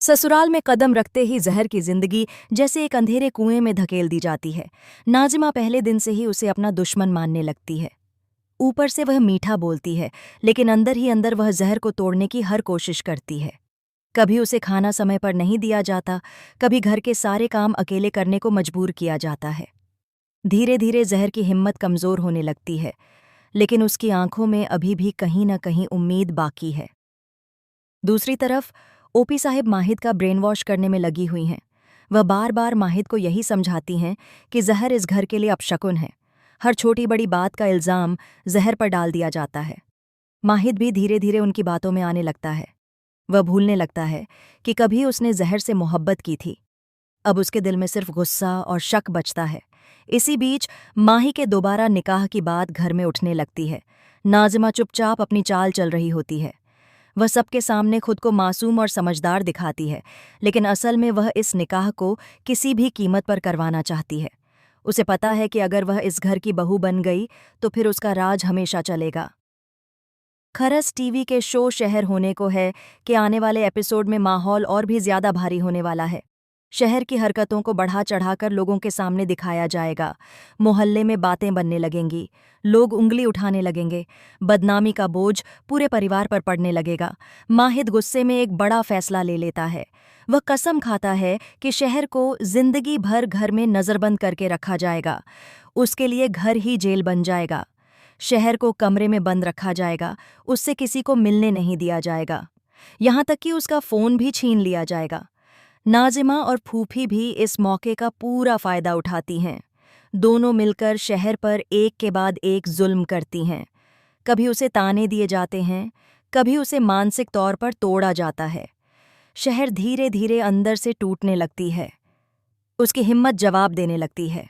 ससुराल में कदम रखते ही जहर की जिंदगी जैसे एक अंधेरे कुएं में धकेल दी जाती है। नाजिमा पहले दिन से ही उसे अपना दुश्मन मानने लगती है। ऊपर से वह मीठा बोलती है, लेकिन अंदर ही अंदर वह जहर को तोड़ने की हर कोशिश करती है। कभी उसे खाना समय पर नहीं दिया जाता, कभी घर के सारे काम अकेले करने को मजबूर किया जाता है। धीरे धीरे जहर की हिम्मत कमजोर होने लगती है, लेकिन उसकी आंखों में अभी भी कहीं न कहीं उम्मीद बाकी है। दूसरी तरफ ओपी साहिब माहिद का ब्रेन वॉश करने में लगी हुई हैं। वह बार बार माहिद को यही समझाती हैं कि जहर इस घर के लिए अपशकुन है। हर छोटी बड़ी बात का इल्ज़ाम जहर पर डाल दिया जाता है। माहिद भी धीरे धीरे उनकी बातों में आने लगता है। वह भूलने लगता है कि कभी उसने जहर से मोहब्बत की थी। अब उसके दिल में सिर्फ गुस्सा और शक बचता है। इसी बीच माही के दोबारा निकाह की बात घर में उठने लगती है। नाजिमा चुपचाप अपनी चाल चल रही होती है। वह सबके सामने खुद को मासूम और समझदार दिखाती है, लेकिन असल में वह इस निकाह को किसी भी कीमत पर करवाना चाहती है। उसे पता है कि अगर वह इस घर की बहू बन गई तो फिर उसका राज हमेशा चलेगा। खरस टीवी के शो शहर होने को है कि आने वाले एपिसोड में माहौल और भी ज्यादा भारी होने वाला है। शहर की हरकतों को बढ़ा चढ़ाकर लोगों के सामने दिखाया जाएगा। मोहल्ले में बातें बनने लगेंगी, लोग उंगली उठाने लगेंगे, बदनामी का बोझ पूरे परिवार पर पड़ने लगेगा। माहिद गुस्से में एक बड़ा फैसला ले लेता है। वह कसम खाता है कि शहर को जिंदगी भर घर में नजरबंद करके रखा जाएगा। उसके लिए घर ही जेल बन जाएगा। शहर को कमरे में बंद रखा जाएगा, उससे किसी को मिलने नहीं दिया जाएगा। यहाँ तक कि उसका फ़ोन भी छीन लिया जाएगा। नाजिमा और फूफी भी इस मौके का पूरा फायदा उठाती हैं। दोनों मिलकर शहर पर एक के बाद एक जुल्म करती हैं। कभी उसे ताने दिए जाते हैं, कभी उसे मानसिक तौर पर तोड़ा जाता है। शहर धीरे धीरे अंदर से टूटने लगती है। उसकी हिम्मत जवाब देने लगती है।